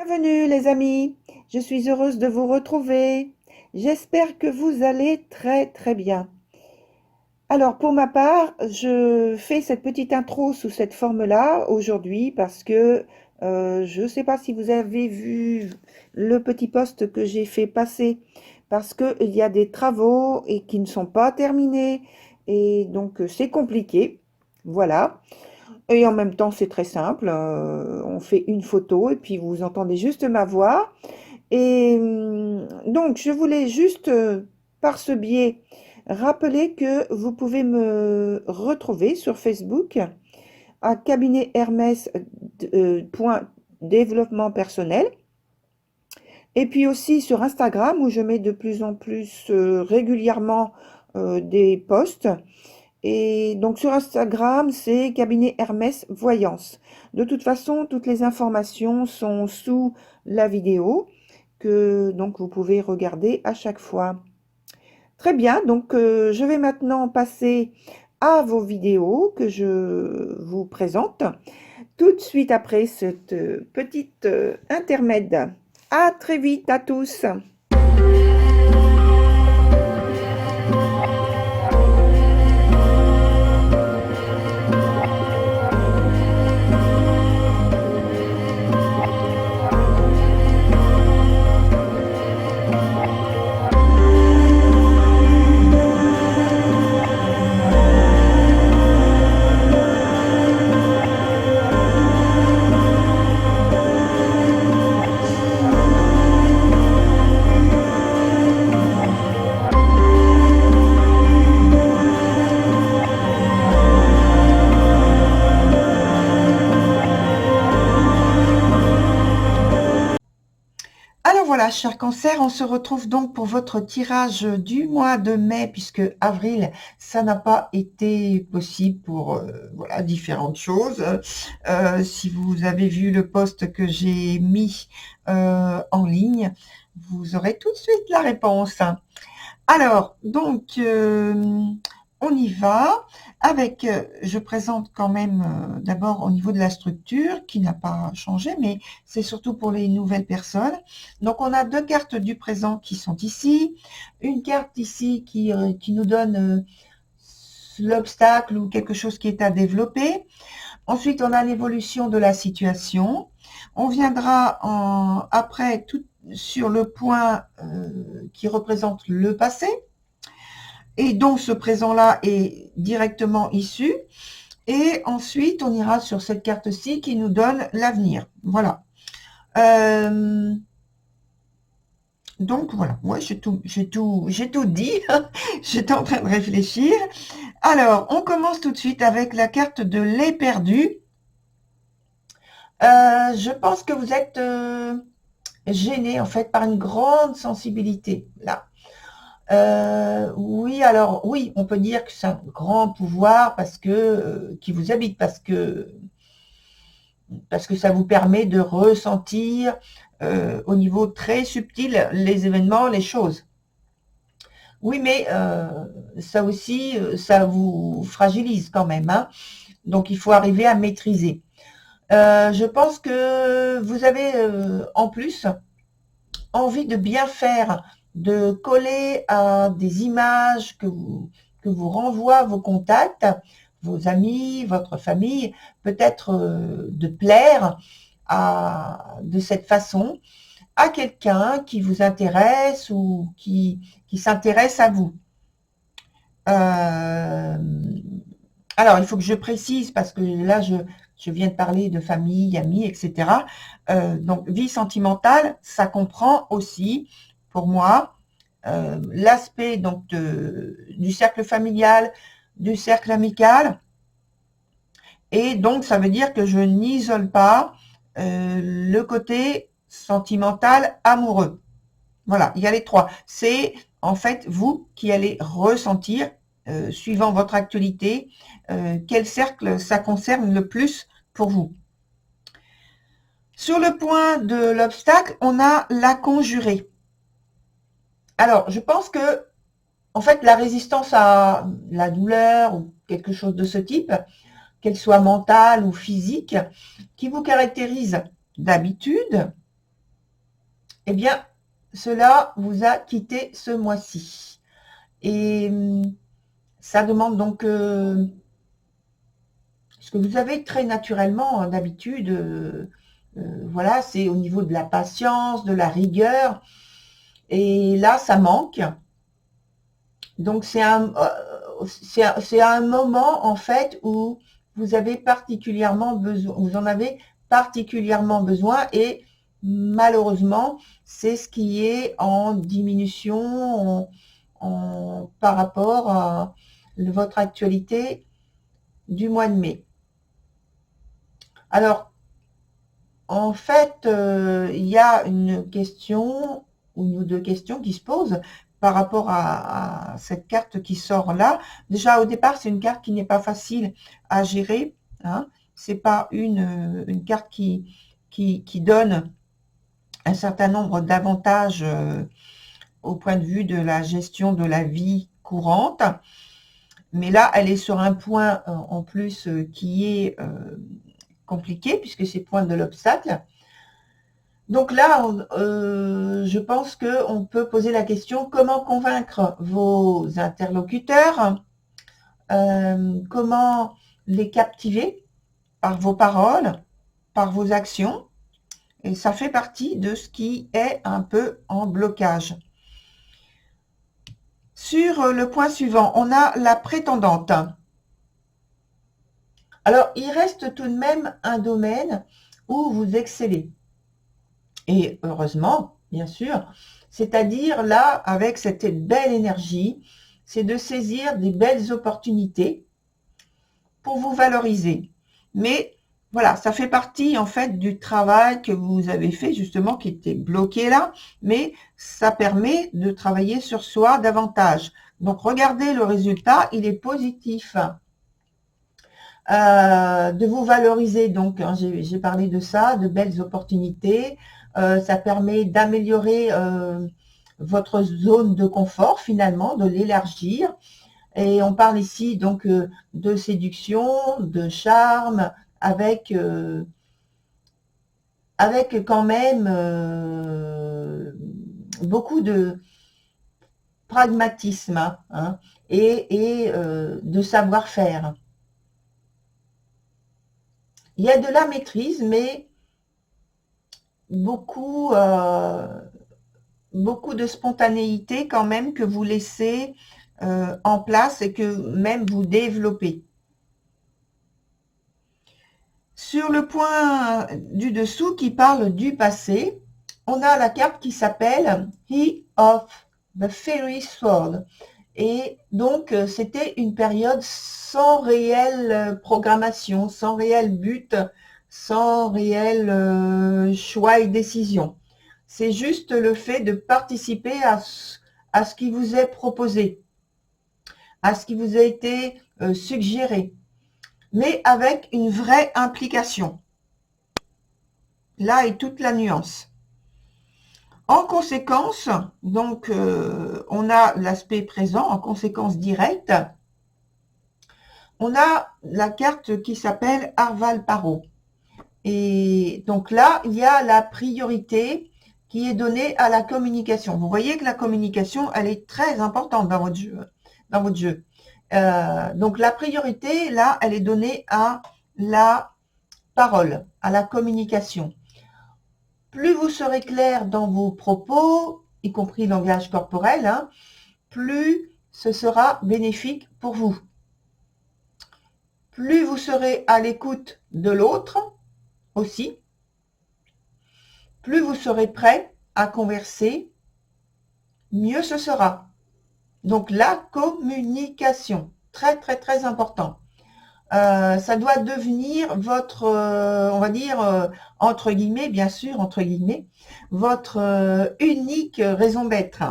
Bienvenue les amis, je suis heureuse de vous retrouver. J'espère que vous allez très très bien. Alors pour ma part, je fais cette petite intro sous cette forme-là aujourd'hui parce que je ne sais pas si vous avez vu le petit post que j'ai fait passer parce qu'il y a des travaux et qui ne sont pas terminés et donc c'est compliqué. Voilà. Et en même temps, c'est très simple. On fait une photo et puis vous entendez juste ma voix. Et donc, je voulais juste, par ce biais, rappeler que vous pouvez me retrouver sur Facebook à cabinet Hermès point développement personnel. Et puis aussi sur Instagram où je mets de plus en plus régulièrement des posts. Et donc sur Instagram, c'est cabinet Hermès Voyance. De toute façon, toutes les informations sont sous la vidéo que donc vous pouvez regarder à chaque fois. Très bien, donc je vais maintenant passer à vos vidéos que je vous présente tout de suite après cette petite intermède. À très vite à tous. Alors voilà, cher Cancer, on se retrouve donc pour votre tirage du mois de mai, puisque avril, ça n'a pas été possible pour voilà, différentes choses. Si vous avez vu le post que j'ai mis en ligne, vous aurez tout de suite la réponse. Alors, donc, on y va avec, je présente quand même d'abord au niveau de la structure qui n'a pas changé, mais c'est surtout pour les nouvelles personnes. Donc, on a deux cartes du présent qui sont ici, une carte ici qui nous donne l'obstacle ou quelque chose qui est à développer. Ensuite, on a l'évolution de la situation. On viendra après tout sur le point qui représente le passé. Et donc, ce présent-là est directement issu. Et ensuite, on ira sur cette carte-ci qui nous donne l'avenir. Voilà. Donc, voilà. Ouais, j'ai tout dit. J'étais en train de réfléchir. Alors, on commence tout de suite avec la carte de l'éperdu. Je pense que vous êtes gêné, en fait, par une grande sensibilité, là. Oui, alors oui, on peut dire que c'est un grand pouvoir parce que qui vous habite, parce que ça vous permet de ressentir au niveau très subtil les événements, les choses. Oui, mais ça aussi, ça vous fragilise quand même, hein. Donc il faut arriver à maîtriser. Je pense que vous avez en plus envie de bien faire, de coller à des images que vous renvoient vos contacts, vos amis, votre famille, peut-être de plaire de cette façon à quelqu'un qui vous intéresse ou qui s'intéresse à vous. Alors, il faut que je précise parce que là, je viens de parler de famille, amis, etc. Donc, vie sentimentale, ça comprend aussi, pour moi, l'aspect donc du cercle familial, du cercle amical. Et donc, ça veut dire que je n'isole pas le côté sentimental, amoureux. Voilà, il y a les trois. C'est en fait vous qui allez ressentir, suivant votre actualité, quel cercle ça concerne le plus pour vous. Sur le point de l'obstacle, on a la conjurée. Alors, je pense que, en fait, la résistance à la douleur ou quelque chose de ce type, qu'elle soit mentale ou physique, qui vous caractérise d'habitude, eh bien, cela vous a quitté ce mois-ci. Et ça demande donc ce que vous avez très naturellement d'habitude, voilà, c'est au niveau de la patience, de la rigueur. Et là, ça manque. Donc, c'est un moment, en fait, où vous avez particulièrement besoin, vous en avez particulièrement besoin et malheureusement, c'est ce qui est en diminution par rapport à votre actualité du mois de mai. Alors, en fait, il y a une question ou une ou deux questions qui se posent par rapport à cette carte qui sort là. Déjà, au départ, c'est une carte qui n'est pas facile à gérer, hein. C'est pas une carte qui donne un certain nombre d'avantages au point de vue de la gestion de la vie courante. Mais là, elle est sur un point en plus qui est compliqué puisque c'est le point de l'obstacle. Donc là, je pense qu'on peut poser la question, comment convaincre vos interlocuteurs, comment les captiver par vos paroles, par vos actions, et ça fait partie de ce qui est un peu en blocage. Sur le point suivant, on a la prétendante. Alors, il reste tout de même un domaine où vous excellez. Et heureusement, bien sûr, c'est-à-dire là, avec cette belle énergie, c'est de saisir des belles opportunités pour vous valoriser. Mais voilà, ça fait partie en fait du travail que vous avez fait justement, qui était bloqué là, mais ça permet de travailler sur soi davantage. Donc regardez le résultat, il est positif. De vous valoriser, donc hein, j'ai parlé de ça, de belles opportunités. Ça permet d'améliorer votre zone de confort finalement, de l'élargir. Et on parle ici donc de séduction, de charme, avec quand même beaucoup de pragmatisme hein, et de savoir-faire. Il y a de la maîtrise, mais beaucoup, beaucoup de spontanéité quand même que vous laissez en place et que même vous développez. Sur le point du dessous qui parle du passé, on a la carte qui s'appelle He of the Fairy Sword. Et donc, c'était une période sans réelle programmation, sans réel but, sans réel choix et décision. C'est juste le fait de participer à ce qui vous est proposé, à ce qui vous a été suggéré, mais avec une vraie implication. Là est toute la nuance. En conséquence, donc, on a l'aspect présent, en conséquence directe. On a la carte qui s'appelle Arval Paro. Et donc là, il y a la priorité qui est donnée à la communication. Vous voyez que la communication, elle est très importante dans votre jeu. Donc la priorité, là, elle est donnée à la parole, à la communication. Plus vous serez clair dans vos propos, y compris langage corporel, hein, plus ce sera bénéfique pour vous. Plus vous serez à l'écoute de l'autre aussi, plus vous serez prêt à converser, mieux ce sera. Donc la communication, très très très important. Ça doit devenir votre, on va dire, entre guillemets, bien sûr, entre guillemets, votre unique raison d'être.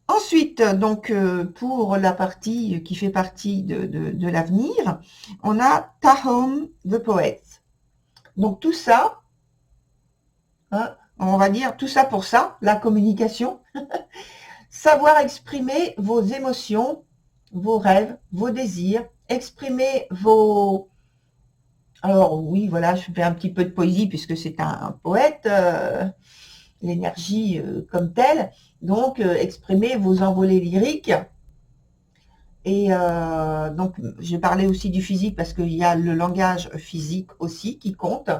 Ensuite, donc, pour la partie qui fait partie de l'avenir, on a Tahom the Poet. Donc tout ça, hein, on va dire tout ça pour ça, la communication, savoir exprimer vos émotions, vos rêves, vos désirs, exprimer vos Alors oui, voilà, je fais un petit peu de poésie puisque c'est un poète, l'énergie comme telle. Donc, exprimez vos envolées lyriques. Et donc, j'ai parlé aussi du physique parce qu'il y a le langage physique aussi qui compte.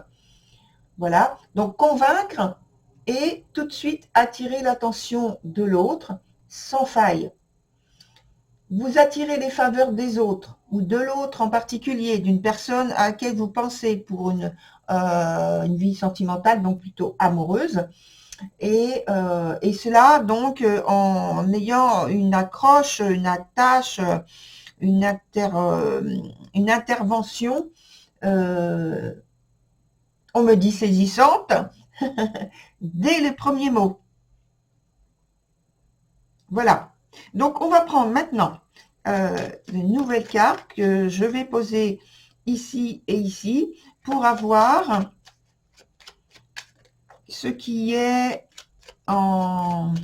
Voilà. Donc, convaincre et tout de suite attirer l'attention de l'autre sans faille. Vous attirez les faveurs des autres ou de l'autre en particulier, d'une personne à laquelle vous pensez pour une vie sentimentale, donc plutôt amoureuse. Et cela donc en ayant une accroche, une attache, une, inter, une intervention, euh, on me dit saisissante, dès les premiers mots. Voilà. Donc, on va prendre maintenant une nouvelle carte que je vais poser ici et ici pour avoir ce qui est en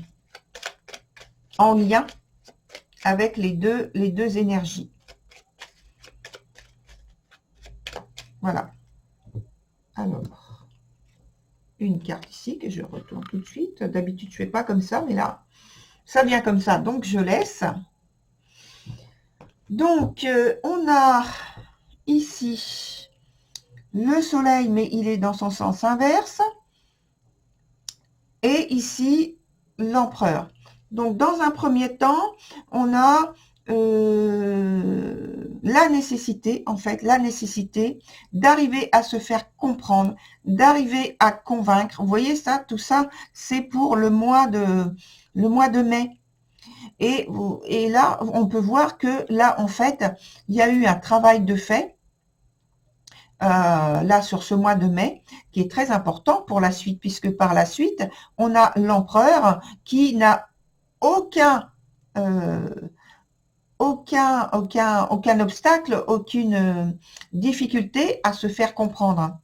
lien avec les deux énergies. Voilà. Alors, une carte ici que je retourne tout de suite. D'habitude, je ne fais pas comme ça, mais là, ça vient comme ça, donc je laisse. Donc, on a ici le soleil, mais il est dans son sens inverse. Et ici, l'empereur. Donc, dans un premier temps, on a la nécessité, en fait, la nécessité d'arriver à se faire comprendre, d'arriver à convaincre. Vous voyez ça, tout ça, c'est pour le mois de mai. Et là, on peut voir que là, en fait, il y a eu un travail de fait, là, sur ce mois de mai, qui est très important pour la suite, puisque par la suite, on a l'empereur qui n'a aucun, euh, aucun obstacle, aucune difficulté à se faire comprendre.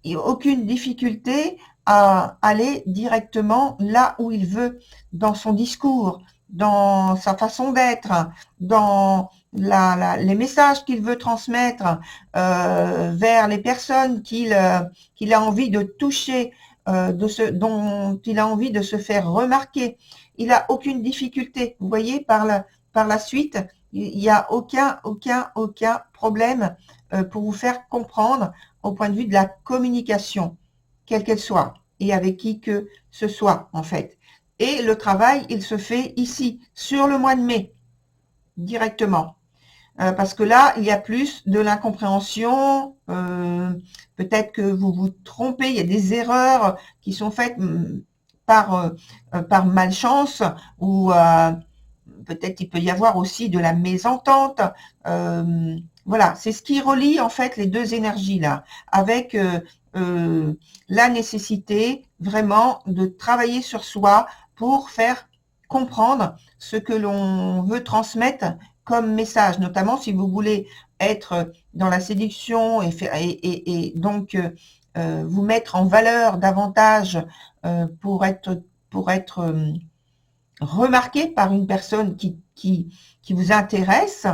Et aucune difficulté à aller directement là où il veut, dans son discours, dans sa façon d'être, dans les messages qu'il veut transmettre vers les personnes qu'il a envie de toucher, dont il a envie de se faire remarquer. Il n'a aucune difficulté. Vous voyez, par la suite, il n'y a aucun problème pour vous faire comprendre au point de vue de la communication, quelle qu'elle soit, et avec qui que ce soit, en fait. Et le travail, il se fait ici, sur le mois de mai, directement. Parce que là, il y a plus de l'incompréhension, peut-être que vous vous trompez, il y a des erreurs qui sont faites par malchance, ou peut-être il peut y avoir aussi de la mésentente. Voilà, c'est ce qui relie en fait les deux énergies là, avec la nécessité vraiment de travailler sur soi pour faire comprendre ce que l'on veut transmettre comme message, notamment si vous voulez être dans la séduction et donc vous mettre en valeur davantage pour être remarqué par une personne qui vous intéresse.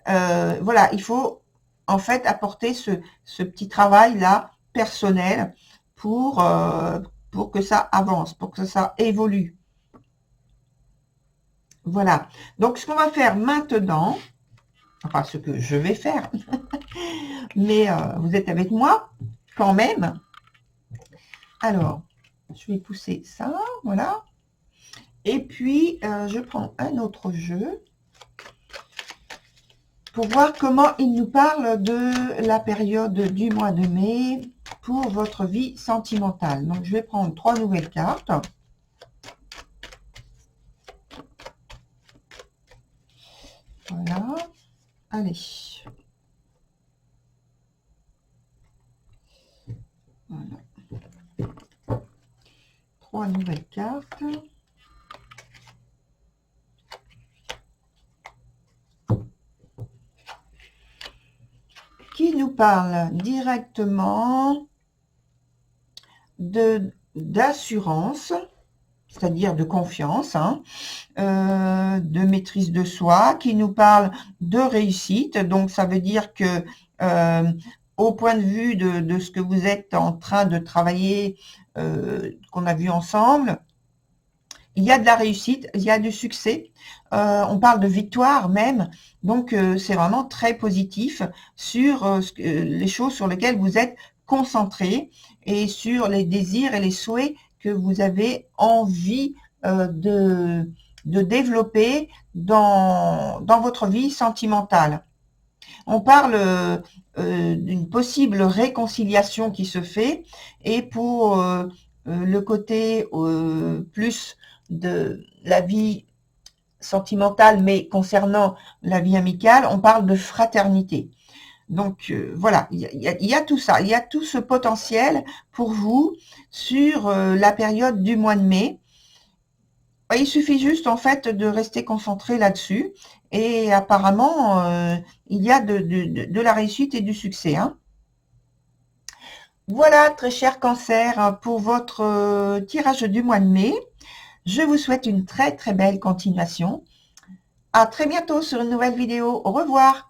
Voilà, il faut en fait apporter ce petit travail-là personnel pour que ça avance, pour que ça évolue. Voilà. Donc, ce qu'on va faire maintenant, enfin, ce que je vais faire, mais vous êtes avec moi quand même. Alors, je vais pousser ça, voilà. Et puis, je prends un autre jeu pour voir comment il nous parle de la période du mois de mai pour votre vie sentimentale. Donc, je vais prendre 3 nouvelles cartes. Voilà. Allez. Voilà. 3 nouvelles cartes. Qui nous parle directement d'assurance, c'est-à-dire de confiance, hein, de maîtrise de soi, qui nous parle de réussite. Donc, ça veut dire que au point de vue de ce que vous êtes en train de travailler, qu'on a vu ensemble, il y a de la réussite, il y a du succès, on parle de victoire même, donc c'est vraiment très positif sur les choses sur lesquelles vous êtes concentré et sur les désirs et les souhaits que vous avez envie de développer dans votre vie sentimentale. On parle d'une possible réconciliation qui se fait, et pour le côté plus de la vie sentimentale, mais concernant la vie amicale, on parle de fraternité. Donc voilà, il y a tout ça, il y a tout ce potentiel pour vous sur la période du mois de mai. Il suffit juste en fait de rester concentré là-dessus, et apparemment il y a de la réussite et du succès, hein. Voilà, très cher Cancer, pour votre tirage du mois de mai. Je vous souhaite une très très belle continuation. À très bientôt sur une nouvelle vidéo. Au revoir.